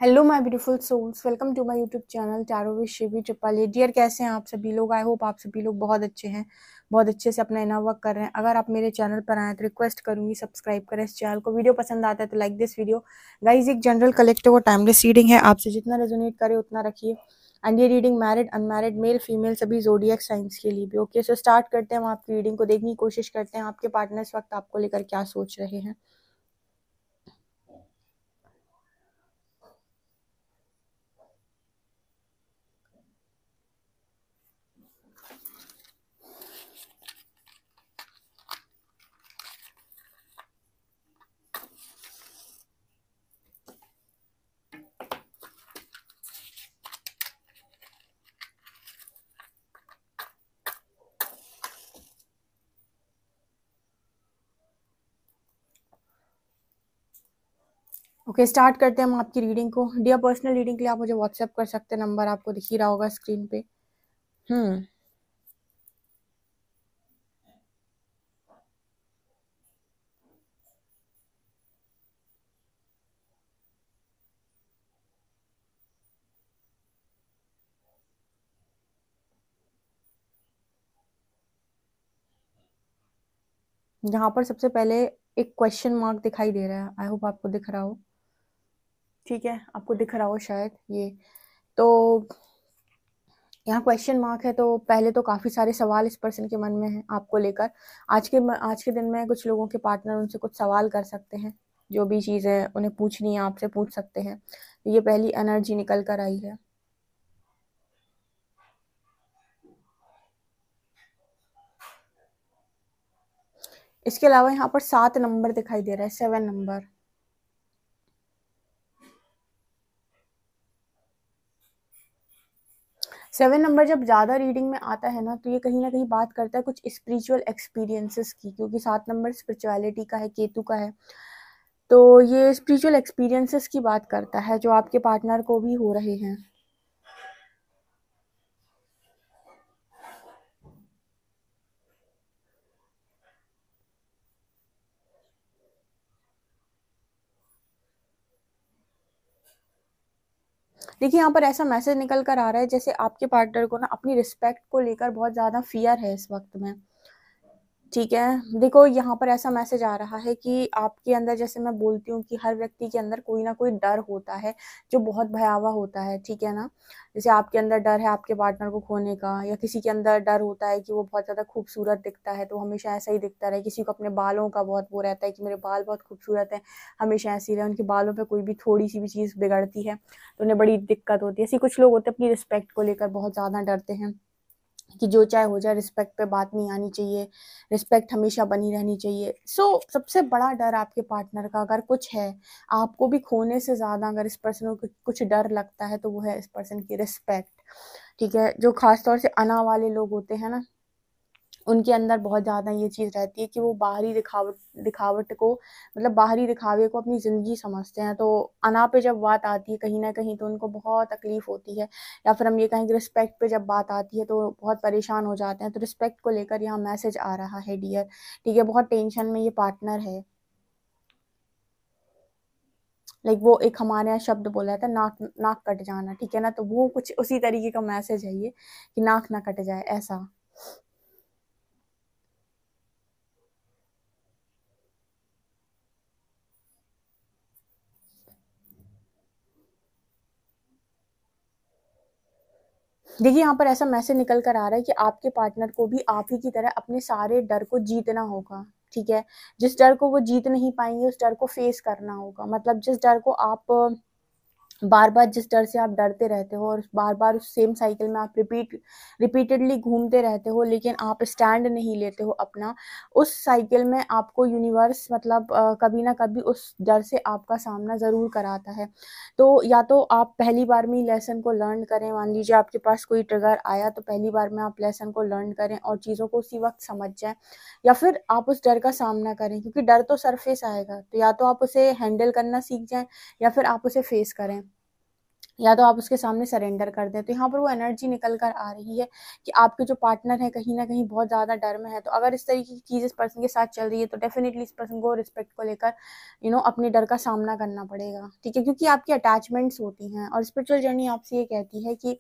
Hello my beautiful souls, welcome to my YouTube channel tarot with Shivi triple A. Dear, कैसे हैं आप सभी लोग? आई होप आप सभी लोग बहुत अच्छे हैं, बहुत अच्छे से अपना इनर वर्क कर रहे हैं। अगर आप मेरे चैनल पर आए तो रिक्वेस्ट करूंगी सब्सक्राइब करें इस चैनल को। वीडियो पसंद आता है तो लाइक दिस वीडियो। गाइज, एक जनरल कलेक्टिव और टाइमलेस रीडिंग है, आपसे जितना रेजोनेट करे उतना रखिए। एंड ये reading married, unmarried, male female सभी ज़ोडिएक साइंस के लिए भी। ओके, सो स्टार्ट करते हैं। हम आपकी रीडिंग को देखने की कोशिश करते हैं आपके पार्टनर इस वक्त आपको लेकर क्या सोच रहे हैं। ओके, स्टार्ट करते हैं हम आपकी रीडिंग को। डियर, पर्सनल रीडिंग के लिए आप मुझे व्हाट्सएप कर सकते हैं, नंबर आपको दिख ही रहा होगा स्क्रीन पे। हम्म यहाँ पर सबसे पहले एक क्वेश्चन मार्क दिखाई दे रहा है। आई होप आपको दिख रहा हो। ठीक है, आपको दिख रहा हो शायद ये। तो यहाँ क्वेश्चन मार्क है, तो पहले तो काफी सारे सवाल इस पर्सन के मन में हैं आपको लेकर। आज के दिन में कुछ लोगों के पार्टनर उनसे कुछ सवाल कर सकते हैं। जो भी चीजें उन्हें पूछनी है आपसे पूछ सकते हैं। ये पहली एनर्जी निकल कर आई है। इसके अलावा यहाँ पर 7 नंबर दिखाई दे रहा है, 7 नंबर। 7 नंबर जब ज़्यादा रीडिंग में आता है तो ये कहीं ना कहीं बात करता है कुछ स्पिरिचुअल एक्सपीरियंसेस की, क्योंकि 7 नंबर स्पिरिचुअलिटी का है, केतु का है। तो ये स्पिरिचुअल एक्सपीरियंसेस की बात करता है जो आपके पार्टनर को भी हो रहे हैं। देखिए, यहाँ पर ऐसा मैसेज निकल कर आ रहा है जैसे आपके पार्टनर को अपनी रिस्पेक्ट को लेकर बहुत ज़्यादा फियर है इस वक्त में। ठीक है, देखो यहाँ पर ऐसा मैसेज आ रहा है कि आपके अंदर, जैसे मैं बोलती हूँ कि हर व्यक्ति के अंदर कोई ना कोई डर होता है जो बहुत भयावह होता है। ठीक है ना? जैसे आपके अंदर डर है आपके पार्टनर को खोने का, या किसी के अंदर डर होता है कि वो बहुत ज़्यादा खूबसूरत दिखता है तो हमेशा ऐसा ही दिखता रहे। किसी को अपने बालों का बहुत वो रहता है कि मेरे बाल बहुत खूबसूरत है, हमेशा ऐसे ही रहे। उनके बालों पर कोई भी थोड़ी सी भी चीज़ बिगड़ती है तो उन्हें बड़ी दिक्कत होती है। ऐसे कुछ लोग होते हैं अपनी रिस्पेक्ट को लेकर बहुत ज़्यादा डरते हैं कि जो चाहे हो जाए, रिस्पेक्ट पे बात नहीं आनी चाहिए, रिस्पेक्ट हमेशा बनी रहनी चाहिए। सबसे बड़ा डर आपके पार्टनर का अगर कुछ है, आपको भी खोने से ज़्यादा अगर इस पर्सन को कुछ डर लगता है तो वो है इस पर्सन की रिस्पेक्ट। ठीक है, जो खास तौर से अना वाले लोग होते हैं ना, उनके अंदर बहुत ज़्यादा ये चीज़ रहती है कि वो बाहरी दिखावट दिखावट को, मतलब बाहरी दिखावे को अपनी ज़िंदगी समझते हैं। तो अना पे जब बात आती है कहीं ना कहीं तो उनको बहुत तकलीफ होती है, या फिर हम ये कहें कि रिस्पेक्ट पे जब बात आती है तो बहुत परेशान हो जाते हैं। तो रिस्पेक्ट को लेकर यहाँ मैसेज आ रहा है डियर। ठीक है, बहुत टेंशन में ये पार्टनर है। लाइक वो एक हमारे यहाँ शब्द बोला था, नाक नाक कट जाना। ठीक है ना? तो वो कुछ उसी तरीके का मैसेज है ये, कि नाक ना कट जाए ऐसा। देखिए, यहाँ पर ऐसा मैसेज निकल कर आ रहा है कि आपके पार्टनर को भी आप ही की तरह अपने सारे डर को जीतना होगा। ठीक है, जिस डर को वो जीत नहीं पाएंगे उस डर को फेस करना होगा। मतलब जिस डर को आप बार बार, जिस डर से आप डरते रहते हो और बार बार उस सेम साइकिल में आप रिपीटेडली घूमते रहते हो, लेकिन आप स्टैंड नहीं लेते हो अपना, उस साइकिल में आपको यूनिवर्स मतलब कभी ना कभी उस डर से आपका सामना ज़रूर कराता है। तो या तो आप पहली बार में ही लेसन को लर्न करें। मान लीजिए आपके पास कोई ट्रिगर आया तो पहली बार में आप लेसन को लर्न करें और चीज़ों को उसी वक्त समझ जाएं, या फिर आप उस डर का सामना करें, क्योंकि डर तो सरफेस आएगा। तो या तो आप उसे हैंडल करना सीख जाएं या फिर आप उसे फेस करें। या तो आप उसके सामने सरेंडर कर दें। तो यहाँ पर वो एनर्जी निकल कर आ रही है कि आपके जो पार्टनर है कहीं ना कहीं बहुत ज़्यादा डर में है। तो अगर इस तरीके की चीज़ इस पर्सन के साथ चल रही है तो डेफिनेटली इस पर्सन को रिस्पेक्ट को लेकर अपने डर का सामना करना पड़ेगा, ठीक है, क्योंकि आपकी अटैचमेंट्स होती हैं और स्पिरिचुअल जर्नी आपसे ये कहती है कि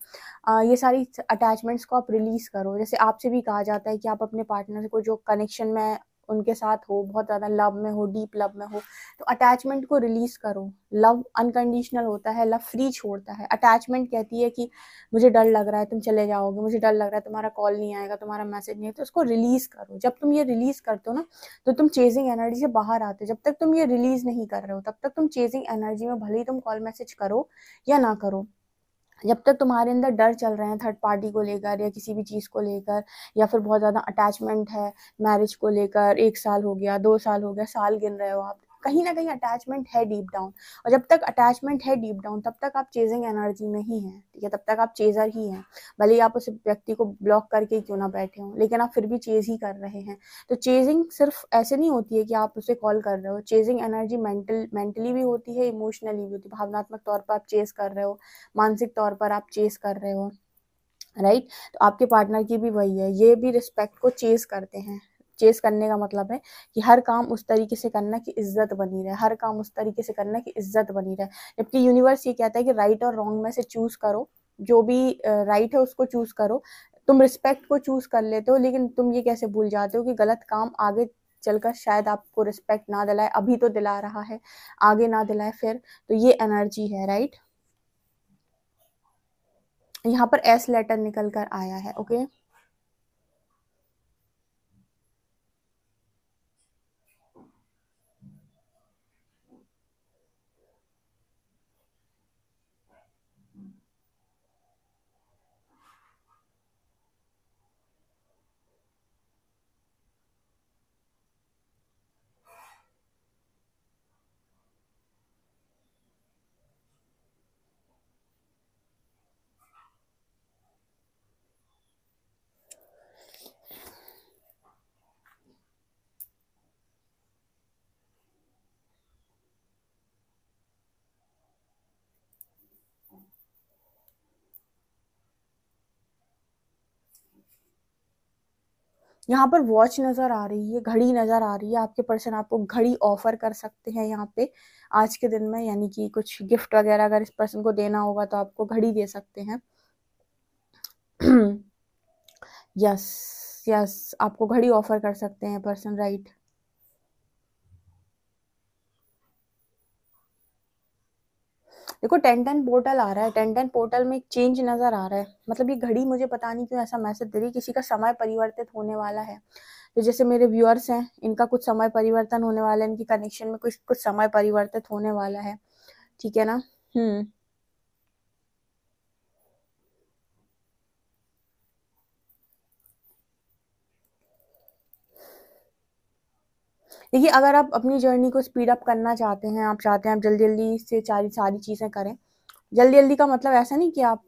ये सारी अटैचमेंट्स को आप रिलीज़ करो। जैसे आपसे भी कहा जाता है कि आप अपने पार्टनर को जो कनेक्शन में उनके साथ हो, बहुत ज़्यादा लव में हो, डीप लव में हो, तो अटैचमेंट को रिलीज करो। लव अनकंडीशनल होता है, लव फ्री छोड़ता है। अटैचमेंट कहती है कि मुझे डर लग रहा है तुम चले जाओगे, मुझे डर लग रहा है तुम्हारा कॉल नहीं आएगा, तुम्हारा मैसेज नहीं है, तो उसको रिलीज करो। जब तुम ये रिलीज करते हो ना तो तुम चेजिंग एनर्जी से बाहर आते हो। जब तक तुम ये रिलीज नहीं कर रहे हो तब तक तुम चेजिंग एनर्जी में भले ही तुम कॉल मैसेज करो या ना करो, जब तक तुम्हारे अंदर डर चल रहे हैं थर्ड पार्टी को लेकर या किसी भी चीज़ को लेकर, या फिर बहुत ज़्यादा अटैचमेंट है मैरिज को लेकर, 1 साल हो गया, 2 साल हो गया, साल गिन रहे हो आप, कहीं ना कहीं अटैचमेंट है डीप डाउन। और जब तक अटैचमेंट है डीप डाउन तब तक आप चेजिंग एनर्जी में ही हैं, ठीक है, तब तक आप चेजर ही हैं। भले ही आप उस व्यक्ति को ब्लॉक करके क्यों ना बैठे हों, लेकिन आप फिर भी चेज ही कर रहे हैं। तो चेजिंग सिर्फ ऐसे नहीं होती है कि आप उसे कॉल कर रहे हो। चेजिंग एनर्जी मेंटली भी होती है, इमोशनली भी होती है। भावनात्मक तौर पर आप चेज कर रहे हो, मानसिक तौर पर आप चेस कर रहे हो, राइट। तो आपके पार्टनर की भी वही है, ये भी रिस्पेक्ट को चेस करते हैं। चेस करने का मतलब है कि हर काम उस तरीके से करना कि इज्जत बनी रहे, हर काम उस तरीके से करना कि इज्जत बनी रहे। जबकि यूनिवर्स ये कहता है कि राइट और रॉन्ग में से चूज करो, जो भी राइट है उसको चूज करो। तुम रिस्पेक्ट को चूज कर लेते हो, लेकिन तुम ये कैसे भूल जाते हो कि गलत काम आगे चलकर शायद आपको रिस्पेक्ट ना दिलाए। अभी तो दिला रहा है, आगे ना दिलाए फिर। तो ये एनर्जी है, राइट। यहाँ पर एस लेटर निकल कर आया है, ओके। यहाँ पर वॉच नजर आ रही है, घड़ी नजर आ रही है। आपके पर्सन आपको घड़ी ऑफर कर सकते हैं यहाँ पे आज के दिन में, यानी कि कुछ गिफ्ट वगैरह अगर इस पर्सन को देना होगा तो आपको घड़ी दे सकते हैं। यस, यस, आपको घड़ी ऑफर कर सकते हैं पर्सन, राइट। देखो 10-10 पोर्टल आ रहा है, 10-10 पोर्टल में एक चेंज नजर आ रहा है। मतलब ये घड़ी मुझे पता नहीं क्यों ऐसा मैसेज दे रही है, किसी का समय परिवर्तित होने वाला है। तो जैसे मेरे व्यूअर्स हैं, इनका कुछ समय परिवर्तन होने वाला है, इनकी कनेक्शन में कुछ कुछ समय परिवर्तित होने वाला है, ठीक है ना। देखिए, अगर आप अपनी जर्नी को स्पीड अप करना चाहते हैं, आप चाहते हैं आप जल्दी जल्दी से सारी सारी चीज़ें करें। जल्दी जल्दी का मतलब ऐसा नहीं कि आप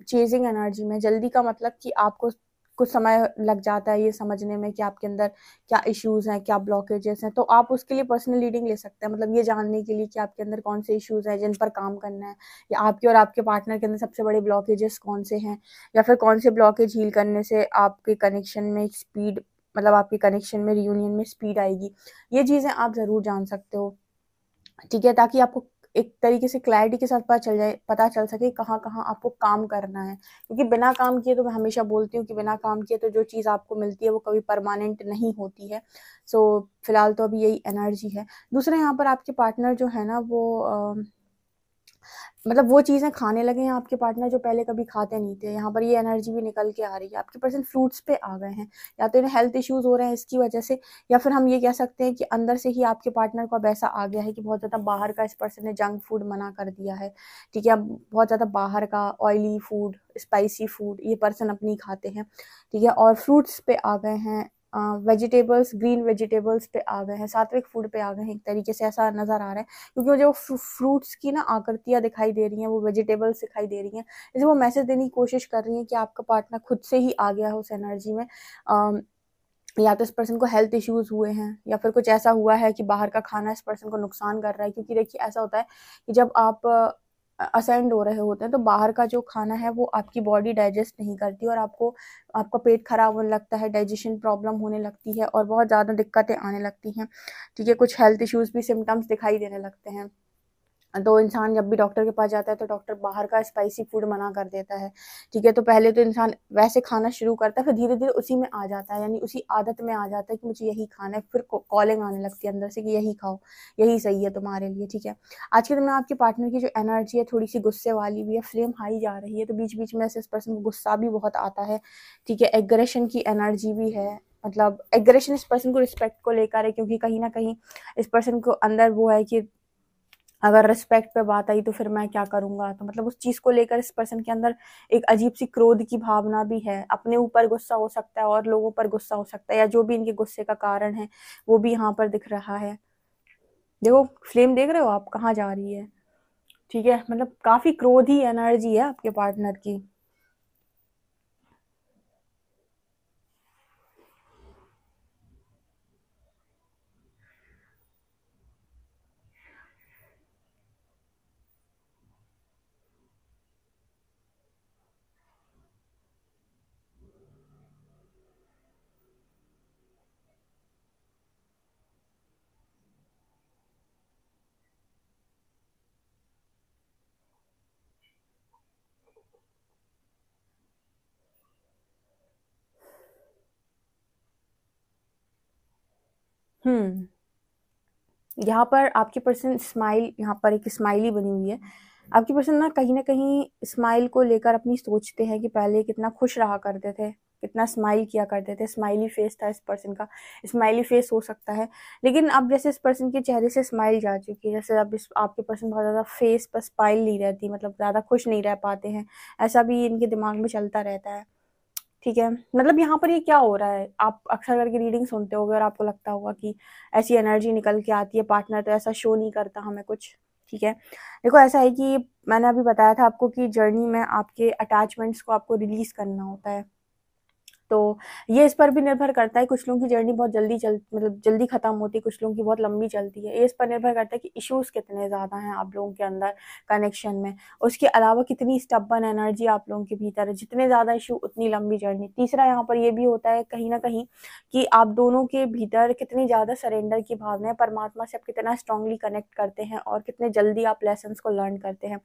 चेजिंग एनर्जी में, जल्दी का मतलब कि आपको कुछ समय लग जाता है ये समझने में कि आपके अंदर क्या इश्यूज हैं, क्या ब्लॉकेजेस हैं। तो आप उसके लिए पर्सनल रीडिंग ले सकते हैं, मतलब ये जानने के लिए कि आपके अंदर कौन से इश्यूज हैं जिन पर काम करना है, या आपके और आपके पार्टनर के अंदर सबसे बड़े ब्लॉकेजेस कौन से हैं, या फिर कौन से ब्लॉकेज हील करने से आपके कनेक्शन में स्पीड, मतलब आपके कनेक्शन में रियूनियन में स्पीड आएगी। ये चीज़ें आप ज़रूर जान सकते हो, ठीक है, ताकि आपको एक तरीके से क्लैरिटी के साथ पता चल सके कहाँ कहाँ आपको काम करना है। क्योंकि बिना काम किए, तो मैं हमेशा बोलती हूँ कि बिना काम किए तो जो चीज़ आपको मिलती है वो कभी परमानेंट नहीं होती है। सो फिलहाल तो अभी यही एनर्जी है। दूसरा, यहाँ पर आपके पार्टनर जो है ना वो मतलब वो चीज़ें खाने लगे हैं आपके पार्टनर जो पहले कभी खाते नहीं थे। यहाँ पर ये एनर्जी भी निकल के आ रही है, आपके पर्सन फ्रूट्स पे आ गए हैं, या तो इन्हें हेल्थ इश्यूज हो रहे हैं इसकी वजह से, या फिर हम ये कह सकते हैं कि अंदर से ही आपके पार्टनर को अब ऐसा आ गया है कि बहुत ज़्यादा बाहर का इस पर्सन ने जंक फूड मना कर दिया है, ठीक है। अब बहुत ज़्यादा बाहर का ऑयली फूड, स्पाइसी फूड ये पर्सन अपनी खाते हैं, ठीक है, और फ्रूट्स पे आ गए हैं, वेजिटेबल्स, ग्रीन वेजिटेबल्स पे आ गए हैं, सात्विक फूड पे आ गए हैं, एक तरीके से ऐसा नज़र आ रहा है। क्योंकि वो जो फ्रूट्स की ना आकृतियाँ दिखाई दे रही हैं, वो वेजिटेबल्स दिखाई दे रही हैं, जैसे वो मैसेज देने की कोशिश कर रही हैं कि आपका पार्टनर खुद से ही आ गया है उस एनर्जी में। या तो इस पर्सन को हेल्थ इश्यूज हुए हैं, या फिर कुछ ऐसा हुआ है कि बाहर का खाना इस पर्सन को नुकसान कर रहा है। क्योंकि देखिए ऐसा होता है कि जब आप असेंड हो रहे होते हैं, तो बाहर का जो खाना है वो आपकी बॉडी डाइजेस्ट नहीं करती और आपको आपका पेट खराब होने लगता है, डाइजेशन प्रॉब्लम होने लगती है और बहुत ज़्यादा दिक्कतें आने लगती हैं। ठीक है, कुछ हेल्थ इश्यूज़ भी सिम्टम्स दिखाई देने लगते हैं। तो इंसान जब भी डॉक्टर के पास जाता है तो डॉक्टर बाहर का स्पाइसी फूड मना कर देता है। ठीक है, तो पहले तो इंसान वैसे खाना शुरू करता है, फिर धीरे-धीरे उसी में आ जाता है, यानी उसी आदत में आ जाता है कि मुझे यही खाना है, फिर कॉलिंग आने लगती है अंदर से कि यही खाओ, यही सही है तुम्हारे लिए। ठीक है, आज के दिन में आपके पार्टनर की जो एनर्जी है थोड़ी-सी गुस्से वाली भी है, फ्लेम हाई जा रही है, तो बीच-बीच में ऐसे इस पर्सन को गुस्सा भी बहुत आता है। ठीक है, एग्रेशन की एनर्जी भी है, मतलब एग्रेशन इस पर्सन को रिस्पेक्ट को लेकर है, क्योंकि कहीं न कहीं इस पर्सन को अंदर वो है कि अगर रिस्पेक्ट पे बात आई तो फिर मैं क्या करूँगा? तो मतलब उस चीज़ को लेकर इस पर्सन के अंदर एक अजीब-सी क्रोध की भावना भी है। अपने ऊपर गुस्सा हो सकता है और लोगों पर गुस्सा हो सकता है, या जो भी इनके गुस्से का कारण है, वो भी यहाँ पर दिख रहा है। देखो, फ्लेम देख रहे हो आप कहाँ जा रही है? ठीक है, मतलब काफ़ी क्रोधी एनर्जी है आपके पार्टनर की। हुँ। यहाँ पर आपकी पर्सन स्माइल, यहाँ पर एक स्माइली बनी हुई है। आपकी पर्सन ना कहीं न कहीं स्माइल को लेकर अपनी सोचते हैं कि पहले कितना खुश रहा करते थे, कितना स्माइल किया करते थे, स्माइली फेस था इस पर्सन का, स्माइली फेस हो सकता है। लेकिन अब जैसे इस पर्सन के चेहरे से स्माइल जा चुकी है, जैसे अब इस आपके पर्सन बहुत ज़्यादा फेस पर स्माइल नहीं रहती, मतलब ज़्यादा खुश नहीं रह पाते हैं, ऐसा भी इनके दिमाग में चलता रहता है। ठीक है, मतलब यहाँ पर ये क्या हो रहा है, आप अक्सर करके रीडिंग सुनते होगे और आपको लगता होगा कि ऐसी एनर्जी निकल के आती है, पार्टनर तो ऐसा शो नहीं करता हमें कुछ। ठीक है, देखो ऐसा है कि मैंने अभी बताया था आपको कि जर्नी में आपके अटैचमेंट्स को आपको रिलीज़ करना होता है। तो ये इस पर भी निर्भर करता है, कुछ लोगों की जर्नी बहुत जल्दी मतलब जल्दी खत्म होती है, कुछ लोगों की बहुत लंबी चलती है। ये इस पर निर्भर करता है कि इश्यूज़ कितने ज़्यादा हैं आप लोगों के अंदर कनेक्शन में। उसके अलावा कितनी स्टबर्न एनर्जी आप लोगों के भीतर है, जितने ज़्यादा इश्यू उतनी लंबी जर्नी। तीसरा यहाँ पर ये भी होता है कहीं न कहीं कि आप दोनों के भीतर कितनी ज़्यादा सरेंडर की भावना है, परमात्मा से आप कितना स्ट्रांगली कनेक्ट करते हैं और कितने जल्दी आप लेसन्स को लर्न करते हैं।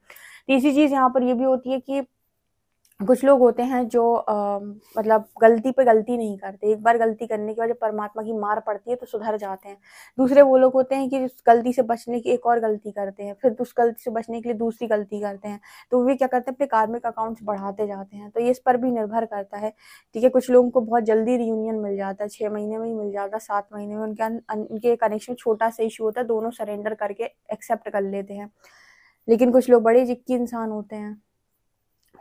तीसरी चीज़ यहाँ पर ये भी होती है कि कुछ लोग होते हैं जो मतलब गलती पे गलती नहीं करते। एक बार गलती करने के बाद जब परमात्मा की मार पड़ती है तो सुधर जाते हैं। दूसरे वो लोग होते हैं कि उस गलती से बचने की एक और गलती करते हैं, फिर उस गलती से बचने के लिए दूसरी गलती करते हैं। तो वो क्या करते हैं, अपने कार्मिक अकाउंट्स बढ़ाते जाते हैं। तो ये इस पर भी निर्भर करता है, ठीक है? कुछ लोगों को बहुत जल्दी रियूनियन मिल जाता है, 6 महीने में ही मिल जाता है, 7 महीने में। उनके कनेक्शन छोटा-सा इश्यू होता है, दोनों सरेंडर करके एक्सेप्ट कर लेते हैं। लेकिन कुछ लोग बड़े जिद्दी इंसान होते हैं।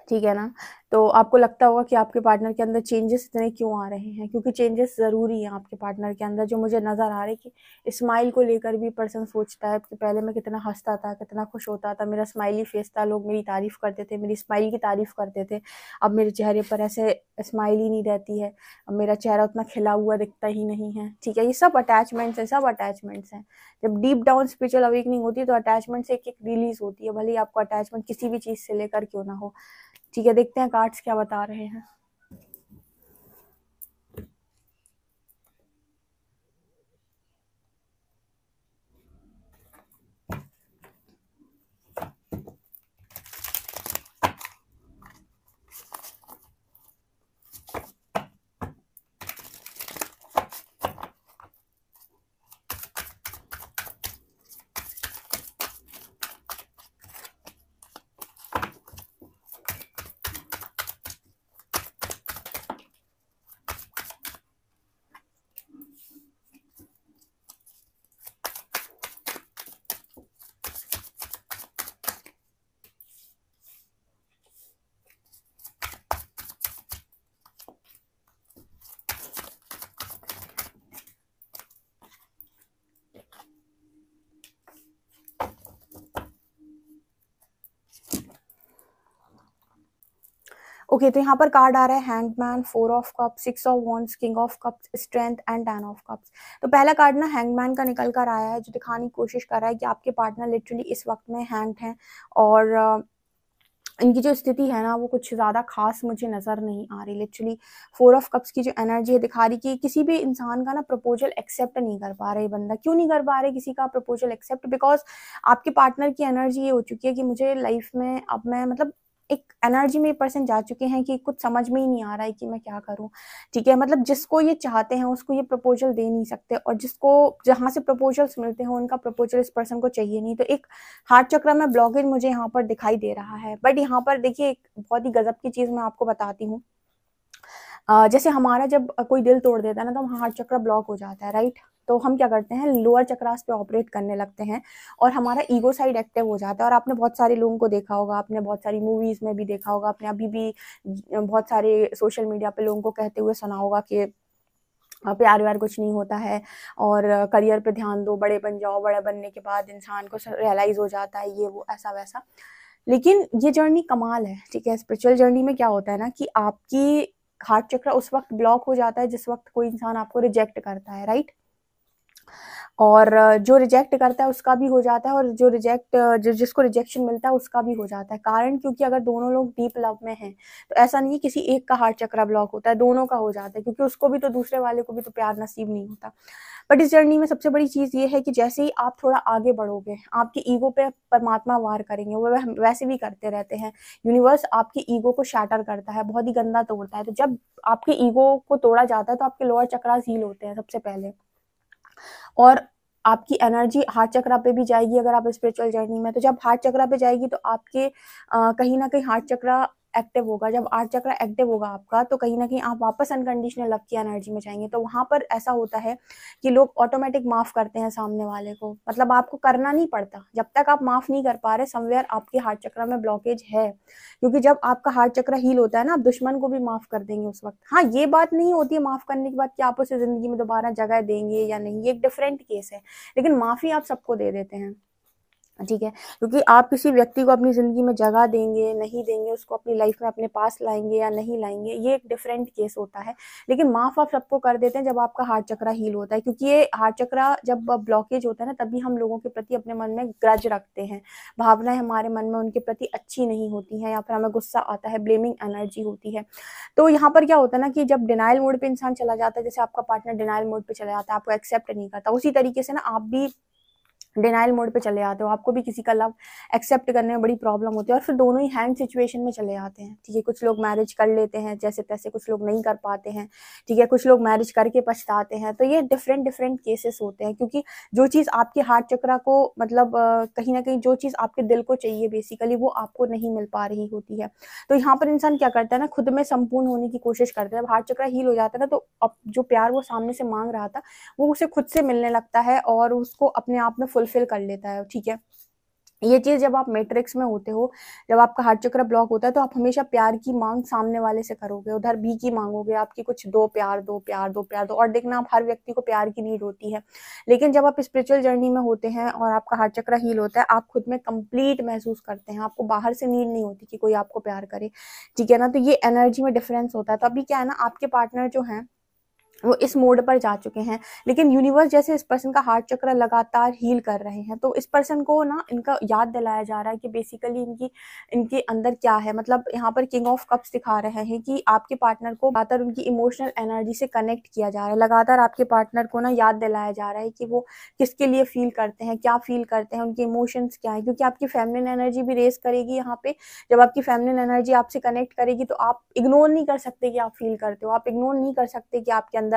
ठीक है ना? तो आपको लगता होगा कि आपके पार्टनर के अंदर चेंजेस इतने क्यों आ रहे हैं, क्योंकि चेंजेस ज़रूरी हैं आपके पार्टनर के अंदर, जो मुझे नज़र आ रहा है कि स्माइल को लेकर भी पर्सन सोचता है कि पहले मैं कितना हँसता था, कितना खुश होता था, मेरा स्माइली फेस था, लोग मेरी तारीफ़ करते थे, मेरी स्माइल की तारीफ़ करते थे। अब मेरे चेहरे पर ऐसे स्माइल ही नहीं रहती है, अब मेरा चेहरा उतना खिला हुआ दिखता ही नहीं है। ठीक है? ये सब अटैचमेंट्स हैं, सब अटैचमेंट्स हैं। जब डीप डाउन स्पिरिचुअल अवेकनिंग होती है तो अटैचमेंट से एक-एक रिलीज़ होती है, भले ही आपको अटैचमेंट किसी भी चीज़ से लेकर क्यों ना हो। ठीक है, देखते हैं कार्ड्स क्या बता रहे हैं। ओके, तो यहाँ पर कार्ड आ रहा है hangman, 4 of cups, 6 of wands, king of cups, strength and 10 of cups. तो पहला कार्ड ना हैंगमैन का निकल कर आया है, जो दिखाने की कोशिश कर रहा है कि आपके पार्टनर लिटरली इस वक्त में हैंग्ड हैं और इनकी जो स्थिति है ना वो कुछ ज़्यादा खास मुझे नज़र नहीं आ रही। लिटरली 4 ऑफ कप्स की जो एनर्जी है दिखा रही कि किसी भी इंसान का ना प्रपोजल एक्सेप्ट नहीं कर पा रहे बंदा। क्यों नहीं कर पा रहे किसी का प्रपोजल एक्सेप्ट? बिकॉज आपके पार्टनर की एनर्जी ये हो चुकी है कि मुझे लाइफ में अब मैं मतलब एक एनर्जी में पर्सन जा चुके हैं कि कुछ समझ में ही नहीं आ रहा है कि मैं क्या करूं। ठीक है, मतलब जिसको ये चाहते हैं उसको ये प्रपोजल दे नहीं सकते, और जिसको जहां से प्रपोजल्स मिलते हैं उनका प्रपोजल इस पर्सन को चाहिए नहीं। तो एक हार्ट चक्र में ब्लॉकेज मुझे यहाँ पर दिखाई दे रहा है। बट यहाँ पर देखिए एक बहुत ही गजब की चीज मैं आपको बताती हूँ। जैसे हमारा जब कोई दिल तोड़ देता है ना तो हार्ट चक्र ब्लॉक हो जाता है, राइट? तो हम क्या करते हैं, लोअर चक्रास पे ऑपरेट करने लगते हैं और हमारा ईगो साइड एक्टिव हो जाता है। और आपने बहुत सारे लोगों को देखा होगा, आपने बहुत सारी मूवीज में भी देखा होगा, आपने अभी भी बहुत सारे सोशल मीडिया पे लोगों को कहते हुए सुना होगा कि प्यार व्यार कुछ नहीं होता है और करियर पे ध्यान दो, बड़े बन जाओ, बड़े बनने के बाद इंसान को रियलाइज हो जाता है ये वो ऐसा वैसा। लेकिन ये जर्नी कमाल है, ठीक है? स्पिरिचुअल जर्नी में क्या होता है ना कि आपकी हार्ट चक्र उस वक्त ब्लॉक हो जाता है जिस वक्त कोई इंसान आपको रिजेक्ट करता है, राइट? और जो रिजेक्ट करता है उसका भी हो जाता है, और जिसको रिजेक्शन मिलता है उसका भी हो जाता है। कारण क्योंकि अगर दोनों लोग डीप लव में हैं तो ऐसा नहीं है किसी एक का हार्ट चक्र ब्लॉक होता है, दोनों का हो जाता है, क्योंकि उसको भी तो दूसरे वाले को भी तो प्यार नसीब नहीं होता। बट इस जर्नी में सबसे बड़ी चीज ये है कि जैसे ही आप थोड़ा आगे बढ़ोगे आपकी ईगो पे परमात्मा वार करेंगे, वो वैसे भी करते रहते हैं। यूनिवर्स आपकी ईगो को शैटर करता है, बहुत ही गंदा तोड़ता है। तो जब आपके ईगो को तोड़ा जाता है तो आपके लोअर चक्रास हील होते हैं सबसे पहले, और आपकी एनर्जी हार्ट चक्रा पे भी जाएगी अगर आप स्पिरिचुअल जर्नी में। तो जब हार्ट चक्रा पे जाएगी तो आपके कहीं ना कहीं हार्ट चक्रा एक्टिव होगा। जब हार्ट चक्रा एक्टिव होगा आपका तो कहीं ना कहीं आप वापस अनकंडीशनल लव की एनर्जी में जाएंगे। तो वहां पर ऐसा होता है कि लोग ऑटोमेटिक माफ करते हैं सामने वाले को, मतलब आपको करना नहीं पड़ता। जब तक आप माफ नहीं कर पा रहे समवेयर आपके हार्ट चक्रा में ब्लॉकेज है, क्योंकि जब आपका हार्ट चक्र हील होता है ना आप दुश्मन को भी माफ कर देंगे उस वक्त। हाँ, ये बात नहीं होती है माफ करने के बाद कि आप उसे जिंदगी में दोबारा जगह देंगे या नहीं, ये एक डिफरेंट केस है। लेकिन माफी आप सबको दे देते हैं, ठीक है? क्योंकि आप किसी व्यक्ति को अपनी जिंदगी में जगह देंगे नहीं देंगे, उसको अपनी लाइफ में अपने पास लाएंगे या नहीं लाएंगे, ये एक डिफरेंट केस होता है। लेकिन माफ आप सबको कर देते हैं जब आपका हार्ट चक्रा हील होता है, क्योंकि ये हार्ट चक्रा जब ब्लॉकेज होता है ना तभी हम लोगों के प्रति अपने मन में ग्रज रखते हैं, भावनाएं हमारे मन में उनके प्रति अच्छी नहीं होती हैं, या फिर हमें गुस्सा आता है, ब्लेमिंग एनर्जी होती है। तो यहाँ पर क्या होता है ना कि जब डिनाइल मोड पे इंसान चला जाता है, जैसे आपका पार्टनर डिनाइल मोड पे चला जाता है, आपको एक्सेप्ट नहीं करता, उसी तरीके से ना आप भी डिनाइल मोड पे चले जाते हो, आपको भी किसी का लव एक्सेप्ट करने में बड़ी प्रॉब्लम होती है और फिर दोनों ही हैंग सिचुएशन में चले जाते हैं, ठीक है? कुछ लोग मैरिज कर लेते हैं जैसे तैसे, कुछ लोग नहीं कर पाते हैं, ठीक है? कुछ लोग मैरिज करके पछताते हैं। तो ये डिफरेंट डिफरेंट केसेस होते हैं, क्योंकि जो चीज़ आपके हार्ट चक्रा को मतलब कहीं ना कहीं जो चीज़ आपके दिल को चाहिए बेसिकली वो आपको नहीं मिल पा रही होती है। तो यहाँ पर इंसान क्या करता है ना, खुद में संपूर्ण होने की कोशिश करता है। जब हार्ट चक्रा हील हो जाता है ना तो अब जो प्यार वो सामने से मांग रहा था वो उसे खुद से मिलने लगता है और उसको अपने आप में फुलफिल कर लेता है, ठीक है? ये चीज जब आप मैट्रिक्स में होते हो, जब आपका हार्ट चक्र ब्लॉक होता है तो आप हमेशा प्यार की मांग सामने वाले से करोगे, उधर भी की मांगोगे आपकी कुछ, दो प्यार दो प्यार दो प्यार दो। और देखना आप हर व्यक्ति को प्यार की नीड होती है, लेकिन जब आप स्पिरिचुअल जर्नी में होते हैं और आपका हार्ट चक्र हील होता है आप खुद में कंप्लीट महसूस करते हैं, आपको बाहर से नीड नहीं होती कि कोई आपको प्यार करे, ठीक है ना? तो ये एनर्जी में डिफरेंस होता है। तो अभी क्या है ना, आपके पार्टनर जो है वो इस मोड पर जा चुके हैं, लेकिन यूनिवर्स जैसे इस पर्सन का हार्ट चक्र लगातार हील कर रहे हैं, तो इस पर्सन को ना इनका याद दिलाया जा रहा है कि बेसिकली इनके अंदर क्या है। मतलब यहाँ पर किंग ऑफ कप्स दिखा रहे हैं कि आपके पार्टनर को लगातार उनकी इमोशनल एनर्जी से कनेक्ट किया जा रहा है, लगातार आपके पार्टनर को ना याद दिलाया जा रहा है कि वो किसके लिए फील करते हैं, क्या फील करते हैं, उनके इमोशंस क्या है। क्योंकि आपकी फेमिनिन एनर्जी भी रेस करेगी यहाँ पे। जब आपकी फेमिनिन एनर्जी आपसे कनेक्ट करेगी तो आप इग्नोर नहीं कर सकते कि आप फील करते हो, आप इग्नोर नहीं कर सकते कि आपके अंदर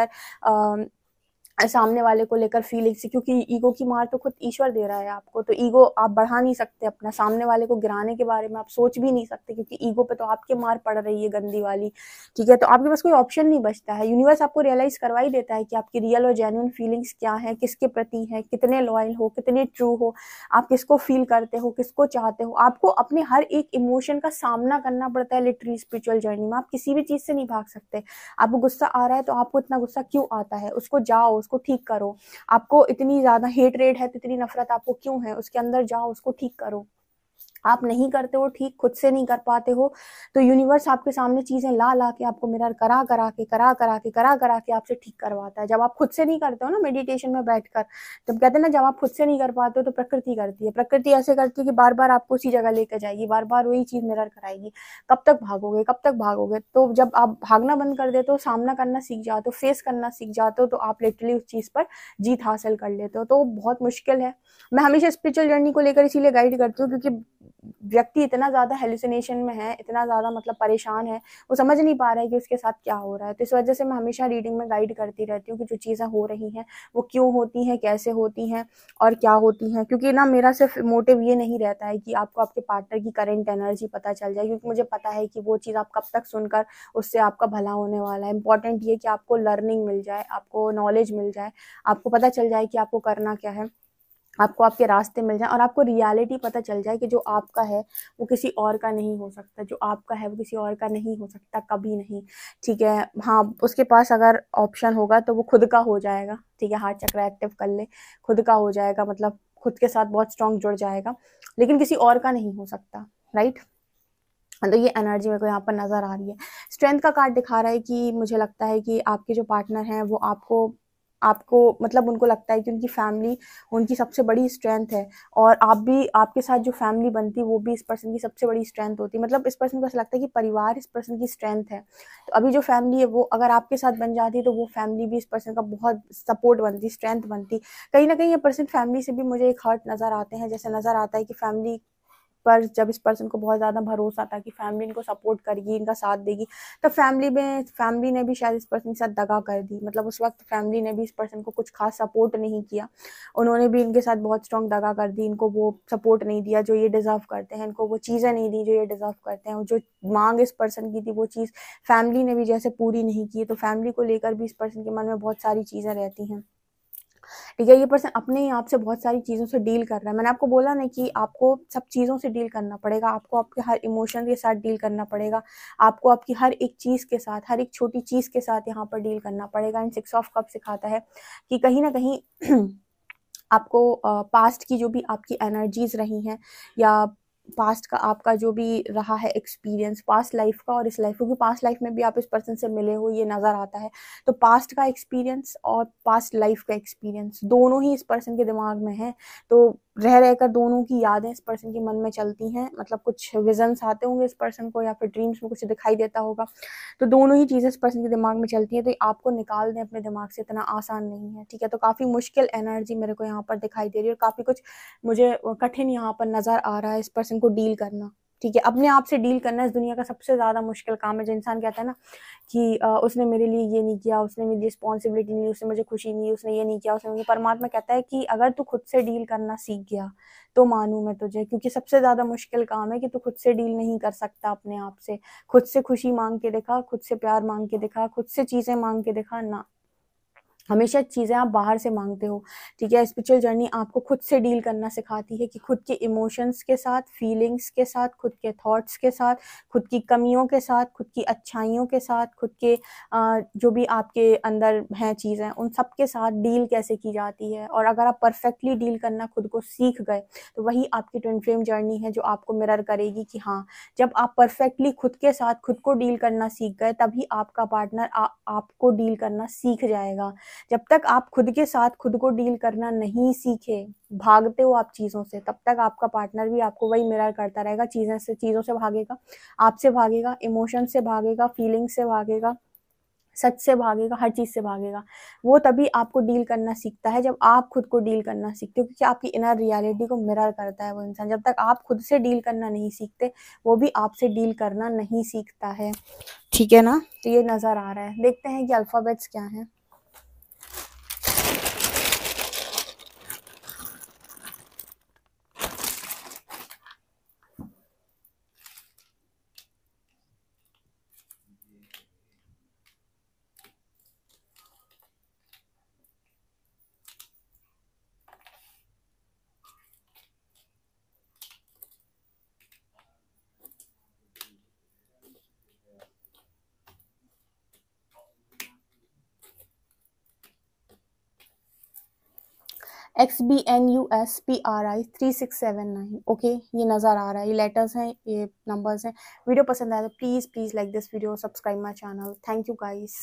सामने वाले को लेकर फीलिंग्स, क्योंकि ईगो की मार तो खुद ईश्वर दे रहा है आपको। तो ईगो आप बढ़ा नहीं सकते अपना, सामने वाले को गिराने के बारे में आप सोच भी नहीं सकते, क्योंकि ईगो पे तो आपके मार पड़ रही है गंदी वाली, ठीक है? तो आपके पास कोई ऑप्शन नहीं बचता है। यूनिवर्स आपको रियलाइज करवा ही देता है कि आपकी रियल और जेन्युइन फीलिंग्स क्या है, किसके प्रति है, कितने लॉयल हो, कितने ट्रू हो, आप किसको फील करते हो, किसको चाहते हो। आपको अपने हर एक इमोशन का सामना करना पड़ता है लिटरली स्पिरिचुअल जर्नी में। आप किसी भी चीज से नहीं भाग सकते। आपको गुस्सा आ रहा है तो आपको इतना गुस्सा क्यों आता है, उसको जाओ, उसको ठीक करो। आपको इतनी ज्यादा हेट रेट है तो इतनी नफरत आपको क्यों है, उसके अंदर जाओ, उसको ठीक करो। आप नहीं करते हो ठीक, खुद से नहीं कर पाते हो, तो यूनिवर्स आपके सामने चीज़ें ला ला के आपको मिरर करा करा के आपसे ठीक करवाता है। जब आप खुद से नहीं करते हो ना मेडिटेशन में बैठकर, जब कहते हैं ना जब आप खुद से नहीं कर पाते हो तो प्रकृति करती है। प्रकृति ऐसे करती है कि बार बार आपको उसी जगह लेकर जाएगी, बार बार वही चीज़ मिरर कराएगी। कब तक भागोगे, कब तक भागोगे? तो जब आप भागना बंद कर देते हो, सामना करना सीख जाते हो, फेस करना सीख जाते हो, तो आप लिटरली उस चीज़ पर जीत हासिल कर लेते हो। तो बहुत मुश्किल है। मैं हमेशा स्पिरिचुअल जर्नी को लेकर इसीलिए गाइड करती हूँ, क्योंकि व्यक्ति इतना ज़्यादा हेलुसिनेशन में है, इतना ज़्यादा मतलब परेशान है, वो समझ नहीं पा रहा है कि उसके साथ क्या हो रहा है। तो इस वजह से मैं हमेशा रीडिंग में गाइड करती रहती हूँ कि जो चीज़ें हो रही हैं वो क्यों होती हैं, कैसे होती हैं और क्या होती हैं। क्योंकि ना मेरा सिर्फ मोटिव ये नहीं रहता है कि आपको आपके पार्टनर की करंट एनर्जी पता चल जाए, क्योंकि मुझे पता है कि वो चीज़ आप कब तक सुनकर उससे आपका भला होने वाला है। इंपॉर्टेंट ये कि आपको लर्निंग मिल जाए, आपको नॉलेज मिल जाए, आपको पता चल जाए कि आपको करना क्या है, आपको आपके रास्ते मिल जाए और आपको रियलिटी पता चल जाए कि जो आपका है वो किसी और का नहीं हो सकता, जो आपका है वो किसी और का नहीं हो सकता, कभी नहीं। ठीक है, हाँ, उसके पास अगर ऑप्शन होगा तो वो खुद का हो जाएगा। ठीक है, हार्ट चक्र एक्टिव कर ले, खुद का हो जाएगा, मतलब खुद के साथ बहुत स्ट्रॉन्ग जुड़ जाएगा, लेकिन किसी और का नहीं हो सकता। राइट। तो ये एनर्जी मेरे को यहाँ पर नज़र आ रही है। स्ट्रेंथ का कार्ड दिखा रहा है कि मुझे लगता है कि आपके जो पार्टनर हैं वो आपको आपको मतलब उनको लगता है कि उनकी फैमिली उनकी सबसे बड़ी स्ट्रेंथ है, और आप भी, आपके साथ जो फैमिली बनती है वो भी इस पर्सन की सबसे बड़ी स्ट्रेंथ होती है। मतलब इस पर्सन को ऐसा लगता है कि परिवार इस पर्सन की स्ट्रेंथ है। तो अभी जो फैमिली है वो अगर आपके साथ बन जाती तो वो फैमिली भी इस पर्सन का बहुत सपोर्ट बनती, स्ट्रेंथ बनती। कहीं ना कहीं ये पर्सन फैमिली से भी मुझे एक हर्ट नज़र आते हैं, जैसे नज़र आता है कि फैमिली पर जब इस पर्सन को बहुत ज़्यादा भरोसा था कि फैमिली इनको सपोर्ट करेगी, इनका साथ देगी, तब फैमिली ने भी शायद इस पर्सन के साथ दगा कर दी। मतलब उस वक्त फैमिली ने भी इस पर्सन को कुछ खास सपोर्ट नहीं किया, उन्होंने भी इनके साथ बहुत स्ट्रॉन्ग दगा कर दी, इनको वो सपोर्ट नहीं दिया जो ये डिज़र्व करते हैं, इनको वो चीज़ें नहीं दी जो ये डिज़र्व करते हैं। जो मांग इस पर्सन की थी वो चीज़ फैमिली ने भी जैसे पूरी नहीं की, तो फैमिली को लेकर भी इस पर्सन के मन में बहुत सारी चीज़ें रहती हैं। ठीक है, ये पर्सन अपने ही आप से बहुत सारी चीज़ों से डील कर रहा है। मैंने आपको बोला ना कि आपको सब चीज़ों से डील करना पड़ेगा, आपको आपके हर इमोशन के साथ डील करना पड़ेगा, आपको आपकी हर एक चीज़ के साथ, हर एक छोटी चीज़ के साथ यहाँ पर डील करना पड़ेगा। एंड 6 ऑफ कप सिखाता है कि कहीं ना कहीं आपको पास्ट की जो भी आपकी एनर्जीज रही हैं, या पास्ट का आपका जो भी रहा है एक्सपीरियंस, पास्ट लाइफ का और इस लाइफ, क्योंकि पास्ट लाइफ में भी आप इस पर्सन से मिले हो ये नज़र आता है, तो पास्ट का एक्सपीरियंस और पास्ट लाइफ का एक्सपीरियंस दोनों ही इस पर्सन के दिमाग में है। तो रह रहकर दोनों की यादें इस पर्सन के मन में चलती हैं, मतलब कुछ विजन्स आते होंगे इस पर्सन को, या फिर ड्रीम्स में कुछ दिखाई देता होगा, तो दोनों ही चीज़ें इस पर्सन के दिमाग में चलती हैं। तो आपको निकाल दें अपने दिमाग से इतना आसान नहीं है। ठीक है, तो काफ़ी मुश्किल एनर्जी मेरे को यहाँ पर दिखाई दे रही है, और काफ़ी कुछ मुझे कठिन यहाँ पर नज़र आ रहा है इस पर्सन को डील करना। ठीक है, अपने आप से डील करना इस दुनिया का सबसे ज़्यादा मुश्किल काम है। जो इंसान कहता है ना कि उसने मेरे लिए ये नहीं किया, उसने मेरी रिस्पॉन्सिबिलिटी नहीं ली, उसने मुझे खुशी नहीं दी, उसने ये नहीं किया, उसने मुझे, परमात्मा कहता है कि अगर तू खुद से डील करना सीख गया तो मानूं मैं तुझे, क्योंकि सबसे ज़्यादा मुश्किल काम है कि तू खुद से डील नहीं कर सकता अपने आप से। खुद से खुशी मांग के दिखा, खुद से प्यार मांग के दिखा, खुद से चीज़ें मांग के दिखा ना, हमेशा चीज़ें आप बाहर से मांगते हो। ठीक है, स्पिरिचुअल जर्नी आपको खुद से डील करना सिखाती है कि खुद के इमोशंस के साथ, फीलिंग्स के साथ, खुद के थॉट्स के साथ, खुद की कमियों के साथ, खुद की अच्छाइयों के साथ, खुद के जो भी आपके अंदर हैं चीज़ें, उन सब के साथ डील कैसे की जाती है। और अगर आप परफेक्टली डील करना खुद को सीख गए तो वही आपकी ट्विन फ्लेम जर्नी है जो आपको मिरर करेगी कि हाँ, जब आप परफेक्टली खुद के साथ खुद को डील करना सीख गए तभी आपका पार्टनर आपको डील करना सीख जाएगा। जब तक आप खुद के साथ खुद को डील करना नहीं सीखे, भागते हो आप चीज़ों से, तब तक आपका पार्टनर भी आपको वही मिरर करता रहेगा। चीज़ों से भागेगा, आपसे भागेगा, इमोशन से भागेगा, फीलिंग से भागेगा, सच से भागेगा, हर चीज़ से भागेगा। वो तभी आपको डील करना सीखता है जब आप खुद को डील करना सीखते हो, क्योंकि आपकी इनर रियलिटी को मिरर करता है वो इंसान। जब तक आप खुद से डील करना नहीं सीखते, वो भी आपसे डील करना नहीं सीखता है। ठीक है ना, तो ये नज़र आ रहा है। देखते हैं कि अल्फ़ाबेट्स क्या हैं। XBNUSPRI3679। ओके, ये नज़र आ रहा है, ये लेटर्स हैं, ये नंबर्स हैं। वीडियो पसंद आया तो please like this video, subscribe my channel. Thank you guys.